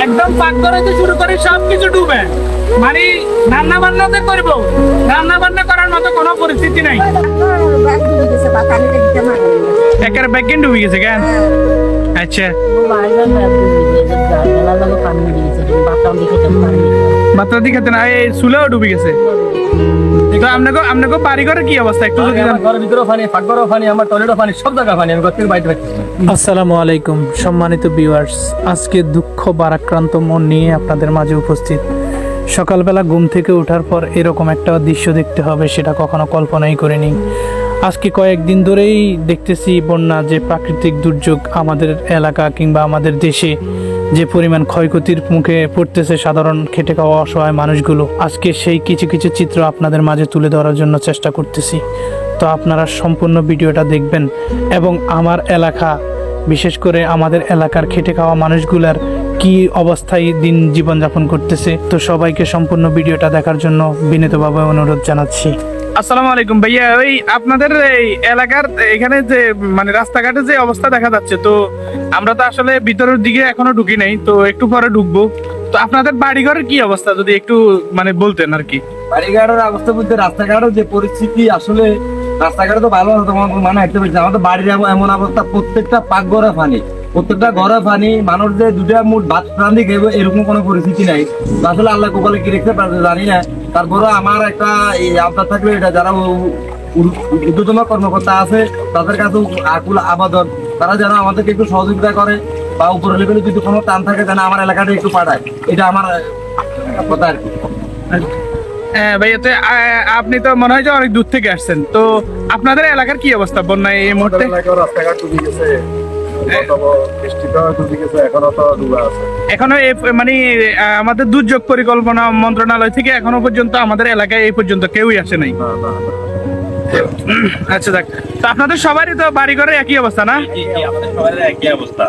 একদম পাকঘর হইতে শুরু করে সবকিছু ডুবে, মানে রান্না বান্নাতে করবো, রান্না বান্না করার মতো কোনো পরিস্থিতি নাই। একের ব্যাগিন ডুবে গেছে কেন? আচ্ছা, বাচ্চা দিকে না, এই চুলেও ডুবে গেছে। তো আপনাকে বাড়ি ঘরের কি অবস্থা একটু যদি ঘরের ভিতরেও পানি, পাকঘরেও পানি, আমার টয়লেটও পানি, সব জায়গায় পানি। আমি ঘর থেকে বাইরে থাকছি। আসসালামু আলাইকুম সম্মানিত ভিউয়ার্স, আজকে দুঃখ ভারাক্রান্ত মন নিয়ে আপনাদের মাঝে উপস্থিত। সকালবেলা ঘুম থেকে ওঠার পর এরকম একটা দৃশ্য দেখতে হবে সেটা কখনো কল্পনাই করিনি। আজকে কয়েকদিন ধরেই দেখতেছি বন্যা, যে প্রাকৃতিক দুর্যোগ আমাদের এলাকা কিংবা আমাদের দেশে যে পরিমাণ ক্ষয়ক্ষতির মুখে পড়তেছে সাধারণ খেটে খাওয়া অসহায় মানুষগুলো। আজকে সেই কিছু কিছু চিত্র আপনাদের মাঝে তুলে ধরার জন্য চেষ্টা করতেছি। তো আপনারা সম্পূর্ণ ভিডিওটা দেখবেন এবং আমার এলাকা, বিশেষ করে আমাদের এলাকার খেটে খাওয়া মানুষগুলার কি অবস্থায় দিন জীবনযাপন করতেছে। তো সবাইকে সম্পূর্ণ ভিডিওটা দেখার জন্য বিনীতভাবে অনুরোধ জানাচ্ছি। আসসালামু আলাইকুম ভাইয়া, ওই আপনাদের এই এলাকার এখানে যে মানে রাস্তাঘাটে যে অবস্থা দেখা যাচ্ছে, তো আমরা তো আসলে ভিতরের দিকে এখনো ঢুকি নাই, তো একটু পরে ঢুকবো। তো আপনাদের বাড়িঘরের কি অবস্থা যদি একটু মানে বলতেন আর কি। বাড়িঘরের অবস্থা বলতে রাস্তাঘাটের যে পরিস্থিতি, আসলে রাস্তাঘাটে তো ভালো তোমার মানে হাঁটতে পারছে। আমাদের বাড়ির এমন অবস্থা, প্রত্যেকটা পাকঘরে পানি, প্রত্যেকটা ঘরে পানি। মানুষ যে দুটা মুঠ ভাত রান্ধি খেয়ে এরকম কোনো পরিস্থিতি নাই। আসলে আল্লাহ কপালে কি রেখে পারছে জানি না। তারপরে আমার একটা এই আবদার থাকবে, এটা যারা ঊর্ধ্বতম কর্মকর্তা আছে তাদের কাছে আকুল আবেদন, তারা যেন আমাদেরকে একটু সহযোগিতা করে বা উপর লেভেলে যদি কোনো টান থাকে যেন আমার এলাকাটা একটু পাঠায়। এটা আমার কথা আর কি। ভাইয়া, তো আপনি তো মনে হয় যে অনেক দূর থেকে আসছেন, তো আপনাদের এলাকার কি অবস্থা বন্যায় এই মুহূর্তে? রাস্তাঘাট ডুবে গেছে, এখনো মানে আমাদের দুর্যোগ পরিকল্পনা মন্ত্রণালয় থেকে এখনো পর্যন্ত আমাদের এলাকায় এই পর্যন্ত কেউই আসে নাই। আচ্ছা, দেখ, তো আপনাদের সবারই তো বাড়ি ঘরে একই অবস্থা না? আমাদের সবার একই অবস্থা।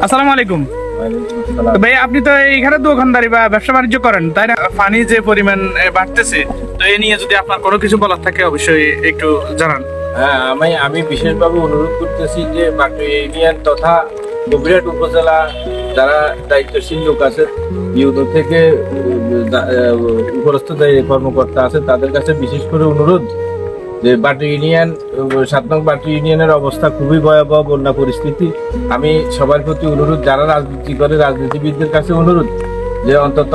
আসসালামু আলাইকুম ভাই, আপনি তো এইখানে দোকানদারি বা ব্যবসা বাণিজ্য করেন তাই না? পানি যে পরিমাণ বাড়তেছে, তো এই নিয়ে যদি আপনার কোনো কিছু বলার থাকে অবশ্যই একটু জানান। হ্যাঁ, আমি বিশেষভাবে অনুরোধ করতেছি যে বাকি ইউনিয়ন তথা বগুড়াট উপজেলা যারা দায়িত্বশীল লোক আছে, ইউনো থেকে উপরস্থ যে কর্মকর্তা আছে তাদের কাছে বিশেষ করে অনুরোধ যে বাটি ইউনিয়ন 7 নং বাটি ইউনিয়নের অবস্থা খুবই ভয়াবহ বন্যা পরিস্থিতি। আমি সবার প্রতি অনুরোধ, যারা রাজনীতি করে রাজনীতিবিদদের কাছে অনুরোধ যে অন্তত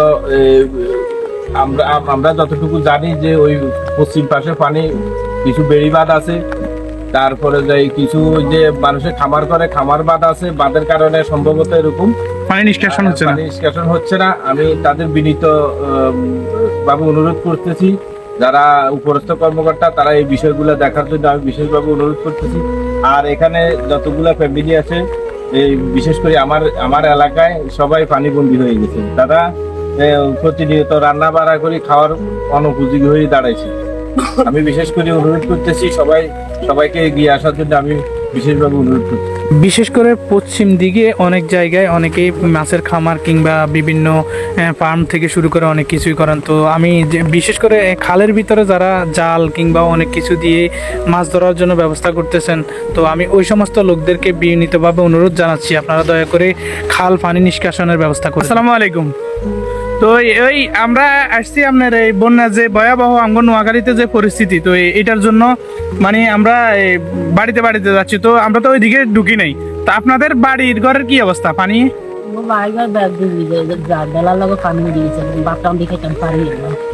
আমরা যতটুকু জানি যে ওই পশ্চিম পাশে পানি কিছু বেড়িবাঁধ আছে, তারপরে যে কিছু যে মানুষের খামার করে খামার বাঁধ আছে, বাঁধের কারণে সম্ভবত এরকম পানি নিষ্কাশন হচ্ছে না। আমি তাদের বিনীত ভাবে অনুরোধ করতেছি, যারা উপরস্থ কর্মকর্তা তারা এই বিষয়গুলো দেখার জন্য আমি বিশেষভাবে অনুরোধ করতেছি। আর এখানে যতগুলা ফ্যামিলি আছে, এই বিশেষ করে আমার এলাকায় সবাই পানিবন্দী হয়ে গেছে। তারা প্রতিনিয়ত রান্না বাড়া করে খাওয়ার অনুপযোগী হয়ে দাঁড়াইছে। আমি বিশেষ করে অনুরোধ করতেছি সবাইকে এগিয়ে আসার জন্য আমি বিশেষভাবে অনুরোধ করছি। বিশেষ করে পশ্চিম দিকে অনেক জায়গায় অনেকেই মাছের খামার কিংবা বিভিন্ন ফার্ম থেকে শুরু করে অনেক কিছুই করেন। তো আমি বিশেষ করে খালের ভিতরে যারা জাল কিংবা অনেক কিছু দিয়ে মাছ ধরার জন্য ব্যবস্থা করতেছেন, তো আমি ওই সমস্ত লোকদেরকে বিনীতভাবে অনুরোধ জানাচ্ছি আপনারা দয়া করে খাল পানি নিষ্কাশনের ব্যবস্থা করুন। আসসালামু আলাইকুম। তো ওই আমরা আসছি আপনার এই বন্যা যে ভয়াবহ আমগো নোয়াখালীতে যে পরিস্থিতি, তো এটার জন্য মানে আমরা বাড়িতে বাড়িতে যাচ্ছি, তো আমরা তো ওইদিকে ঢুকি নাই। তো আপনাদের বাড়ির ঘরের কি অবস্থা পানি?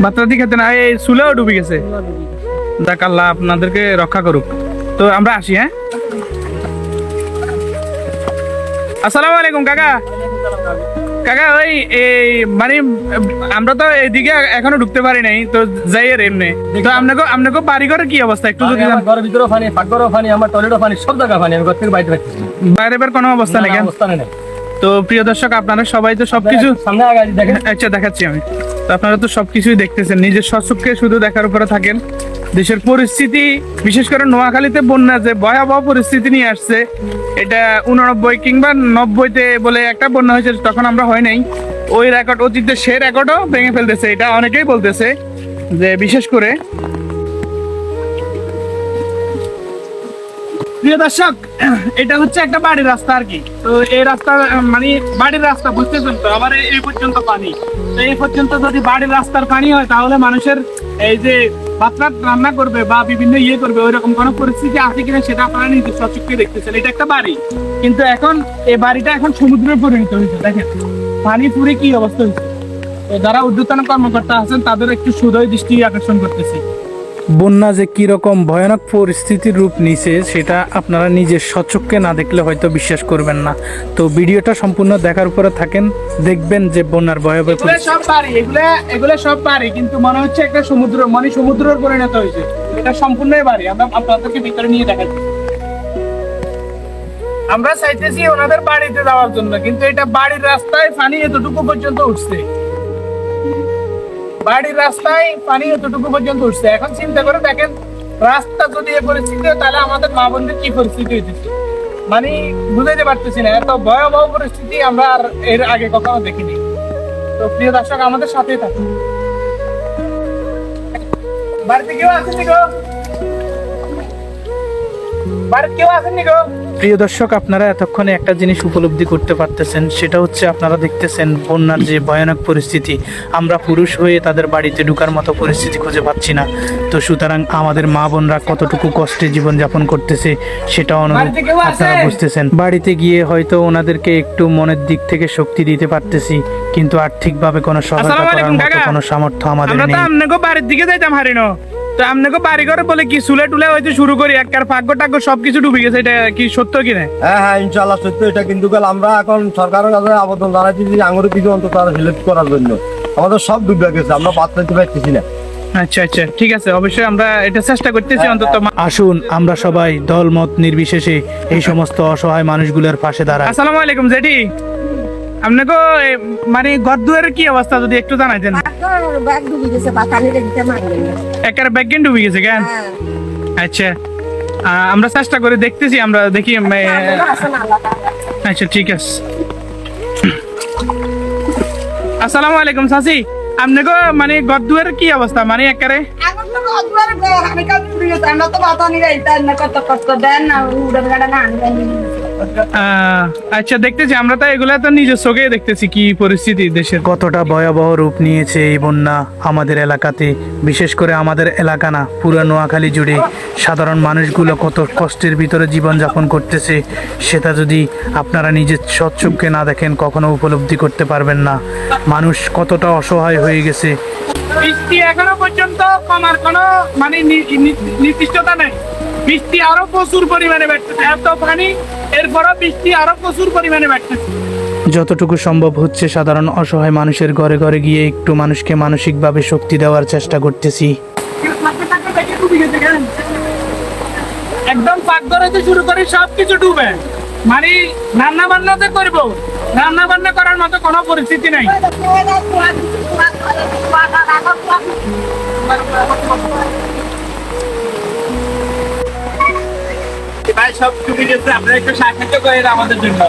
বাচ্চা দিকে না, এই চুলেও ডুবে গেছে। দেখ, আল্লাহ আপনাদেরকে রক্ষা করুক। তো আমরা আসি। হ্যাঁ, আসসালামু আলাইকুম কাকা। ওই এই মানে আমরা তো এদিকে এখনো ঢুকতে পারি নাই, তো যাই আর এমনি। তো আপনাকে বাড়ি ঘরের কি অবস্থা একটু যদি ঘরের ভিতরেও পানি, পাকঘরেও পানি, আমার টয়লেটও পানি, সব জায়গায় পানি। আমি ঘর থেকে বাইরে থাকছি। বাইরে বের কোনো অবস্থা নেই? তো প্রিয় দর্শক, আপনারা সবাই তো সবকিছু সামনে আগাড়ি দেখেন। আচ্ছা, দেখাচ্ছি আমি। তো আপনারা তো সবকিছুই দেখতেছেন, নিজের স্বচক্ষে শুধু দেখার উপরে থাকেন। দেশের পরিস্থিতি, বিশেষ করে নোয়াখালীতে বন্যা যে ভয়াবহ পরিস্থিতি নিয়ে আসছে, এটা 89 কিংবা 90-তে বলে একটা বন্যা হয়েছে, তখন আমরা হয় নাই। ওই রেকর্ড, অতীতের সে রেকর্ডও ভেঙে ফেলতেছে, এটা অনেকেই বলতেছে। যে বিশেষ করে প্রিয় দর্শক, এটা হচ্ছে একটা বাড়ির রাস্তা আর কি। তো এই রাস্তা মানে বাড়ির রাস্তা বুঝতেছেন তো, আবার এই পর্যন্ত পানি। তো এই পর্যন্ত যদি বাড়ির রাস্তার পানি হয় তাহলে মানুষের এই যে ভাত রান্না করবে বা বিভিন্ন ইয়ে করবে ওইরকম কোনো পরিস্থিতি আছে কিনা সেটা আপনারা নিজের সচক্ষে দেখতেছেন। এটা একটা বাড়ি, কিন্তু এখন এই বাড়িটা এখন সমুদ্রে পরিণত হয়েছে। দেখেন পানি পুরে কি অবস্থা হয়েছে। তো যারা ঊর্ধ্বতন কর্মকর্তা আছেন তাদের একটু সুদয় দৃষ্টি আকর্ষণ করতেছি। বন্যা যে কিরকম ভয়ানক পরিস্থিতির রূপ নিছে সেটা আপনারা নিজের সচক্ষে না দেখলে হয়তো বিশ্বাস করবেন না। তো ভিডিওটা সম্পূর্ণ দেখার উপরে থাকেন, দেখবেন যে বন্যার ভয়াবহ এগুলো সব বাড়ি, এগুলো সব বাড়ি, কিন্তু মনে হচ্ছে একটা সমুদ্র মানে সমুদ্রের পরিণত হয়েছে। এটা সম্পূর্ণই বাড়ি। আমরা আপনাদেরকে ভিতরে নিয়ে দেখাচ্ছি। আমরা চাইতেছি ওনাদের বাড়িতে যাওয়ার জন্য, কিন্তু এটা বাড়ির রাস্তায় পানি এতটুকু পর্যন্ত উঠছে। বাড়ির রাস্তায় পানি এতটুকু পর্যন্ত উঠছে। এখন চিন্তা করে দেখেন, রাস্তা যদি এই পরিস্থিতি হয় তাহলে আমাদের মা বোনদের কি পরিস্থিতি হইতেছে মানে বুঝাইতে পারতেছি না। এত ভয়াবহ পরিস্থিতি আমরা আর এর আগে কখনো দেখিনি। তো প্রিয় দর্শক, আমাদের সাথেই থাকুন। বাড়িতে কেউ আসেনি গো? বাড়িতে কেউ আসেনি গো? প্রিয় দর্শক, আপনারা এতক্ষণে একটা জিনিস উপলব্ধি করতে পারতেছেন, সেটা হচ্ছে আপনারা দেখতেছেন বন্যার যে ভয়ানক পরিস্থিতি। আমরা পুরুষ হয়ে তাদের বাড়িতে ঢুকার মতো পরিস্থিতি খুঁজে পাচ্ছি না। তো সুতরাং আমাদের মা বোনরা কতটুকু কষ্টে জীবনযাপন করতেছে সেটা অনুভব আপনারা বুঝতেছেন। বাড়িতে গিয়ে হয়তো ওনাদেরকে একটু মনের দিক থেকে শক্তি দিতে পারতেছি, কিন্তু আর্থিকভাবে কোনো সহায়তা করার মতো কোনো সামর্থ্য আমাদের আমরা তো নেই। আমনেগো বাড়ির দিকে যাইতাম হারিনো। তো আমনেগো বাড়ি ঘরে বলে কি চুলে টুলে হইতে শুরু করি, একবার পাগ্য টাগ্য সবকিছু ডুবে গেছে। এটা কি সত্য কিনা? হ্যাঁ ইনশাআল্লাহ সত্য এটা। কিন্তু আমরা এখন সরকারের কাছে আবেদন জানাচ্ছি যে আঙুরের দিকে অন্তত আরো হেল্প করার জন্য। আমাদের সব ডুবে গেছে, আমরা বাদ দিতে পারতেছি না। আচ্ছা আচ্ছা, ঠিক আছে, অবশ্যই আমরা এটা চেষ্টা করতেছি অন্তত। আসুন আমরা সবাই দলমত নির্বিশেষে এই সমস্ত অসহায় মানুষগুলোর পাশে দাঁড়াই। আসসালামু আলাইকুম জেঠি, আপনাকে মানে ঘর দুয়ারের কি অবস্থা যদি একটু জানাইতেন। ব্যাগ ডুবে গেছে, বাতানিতে দিতে মারবে না। একের ব্যাগেন ডুবে গেছে কেন? আচ্ছা, আমরা চেষ্টা করে দেখতেছি, আমরা দেখি। আচ্ছা ঠিক আছে। আসসালামু আলাইকুম চাচি, আপনাকে মানে ঘর দুয়ারের কি অবস্থা মানে একেবারে? এখন তো অদ্ভুত আমি কাল ডুবে গেছে, আমরা তো বাতানি যাইতাম না, কত কষ্ট দেন না উড়ান গাড়া না আনবেন। আচ্ছা দেখতেছি, আমরা তো এগুলা তো নিজের চোখে দেখতেছি কি পরিস্থিতি দেশের। কতটা ভয়াবহ রূপ নিয়েছে এই বন্যা আমাদের এলাকাতে, বিশেষ করে আমাদের এলাকা না, পুরো নোয়াখালী জুড়ে সাধারণ মানুষগুলো কত কষ্টের ভিতরে জীবনযাপন করতেছে সেটা যদি আপনারা নিজের সচক্ষে না দেখেন কখনো উপলব্ধি করতে পারবেন না। মানুষ কতটা অসহায় হয়ে গেছে। বৃষ্টি এখনো পর্যন্ত কমার কোনো মানে নির্দিষ্টতা নেই। বৃষ্টি আরো প্রচুর পরিমাণে বাড়তেছে, এত পানি, এরপরও বৃষ্টি আরো প্রচুর পরিমাণে বাড়তেছে। যতটুকু সম্ভব হচ্ছে সাধারণ অসহায় মানুষের ঘরে ঘরে গিয়ে একটু মানুষকে মানসিকভাবে শক্তি দেওয়ার চেষ্টা করতেছি। একদম পাকঘরে থেকে শুরু করে সবকিছু ডুবে, মানে রান্না বান্নাতে করবো, রান্না বান্না করার মতো কোনো পরিস্থিতি নাই। ভাই সব ডুবে গেছে, আপনারা একটু সাহায্য করেন আমাদের জন্য।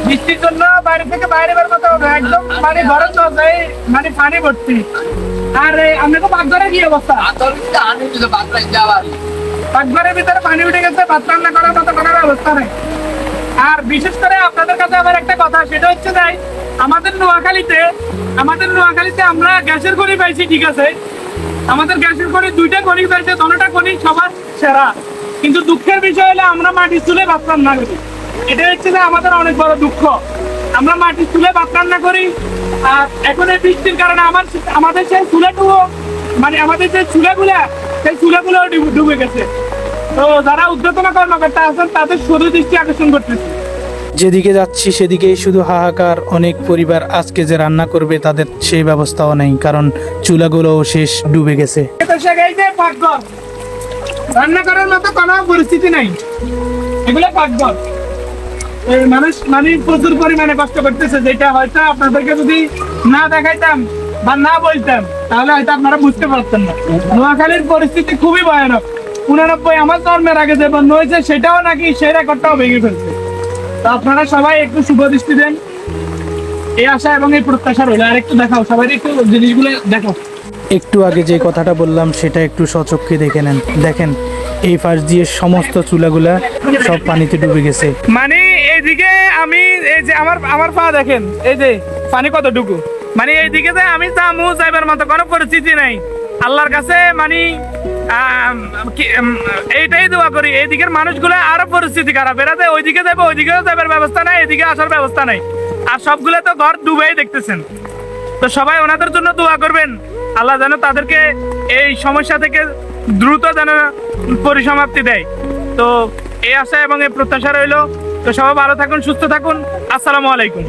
বৃষ্টির জন্য বাড়ি থেকে বাইরে বের করতে হবে, একদম মানে ঘরের দরজায় মানে পানি ভর্তি। আর আপনাকে পাকঘরে কি অবস্থা? পাকঘরের ভিতরে পানি উঠে গেছে, ভাত রান্না করার মতো কোনো ব্যবস্থা নেই। আর বিশেষ করে আপনাদের কাছে আমার একটা কথা, সেটা হচ্ছে যে আমাদের নোয়াখালীতে আমরা গ্যাসের খনি পাইছি, ঠিক আছে, আমাদের গ্যাসের খনি 2টা খনি পাইছে, দোনোটা খনি সবার সেরা, কিন্তু দুঃখের বিষয় হলো আমরা মাটির চুলে ভাত রান্না করি। এটা হচ্ছে যে আমাদের অনেক বড় দুঃখ, আমরা মাটির চুলে ভাত রান্না করি। আর এখন এই বৃষ্টির কারণে আমাদের সেই চুলাটুকু মানে আমাদের যে চুলাগুলা, সেই চুলাগুলো ডুবে গেছে। তো যারা ঊর্ধ্বতন কর্মকর্তা আছেন তাদের শুধু দৃষ্টি আকর্ষণ করতেছে। যেদিকে যাচ্ছি সেদিকেই শুধু হাহাকার। অনেক পরিবার আজকে যে রান্না করবে তাদের সেই ব্যবস্থাও নেই, কারণ চুলাগুলোও শেষ, ডুবে গেছে। রান্না করার মতো কোনো পরিস্থিতি নাই, এগুলো পাকঘর। মানুষ মানে প্রচুর পরিমাণে কষ্ট করতেছে, যেটা হয়তো আপনাদেরকে যদি না দেখাইতাম বা না বলতাম তাহলে হয়তো আপনারা বুঝতে পারতেন না। নোয়াখালীর পরিস্থিতি খুবই ভয়ানক। 89 আমার জন্মের আগে যে বন্যা হয়েছে সেটাও নাকি সেই রেকর্ডটাও ভেঙে ফেলছে। তো আপনারা সবাই একটু শুভ দৃষ্টি দেন। এই আশা এবং এই প্রত্যাশা রইলো। আর একটু দেখাও, সবাই একটু জিনিসগুলো দেখো। একটু আগে যে কথাটা বললাম সেটা একটু সচক্ষে দেখে নেন। দেখেন এই পাশ দিয়ে সমস্ত চুলাগুলা সব পানিতে ডুবে গেছে। মানে এইদিকে আমি এই যে আমার পা দেখেন, এই যে পানি কতটুকু, মানে এইদিকে যে আমি যাবো যাইবার মতো কোনো পরিস্থিতি নাই। আল্লাহর কাছে মানে এইটাই দোয়া করি, এইদিকের মানুষগুলো আরো পরিস্থিতি খারাপ, এরাতে ওইদিকে যাবো, ওইদিকেও যাবার ব্যবস্থা নাই, এদিকে আসার ব্যবস্থা নাই, আর সবগুলো তো ঘর ডুবেই দেখতেছেন। তো সবাই ওনাদের জন্য দোয়া করবেন, আল্লাহ যেন তাদেরকে এই সমস্যা থেকে দ্রুত যেন পরিসমাপ্তি দেয়। তো এই আশা এবং এই প্রত্যাশা রইলো। তো সবাই ভালো থাকুন, সুস্থ থাকুন। আসসালামু আলাইকুম।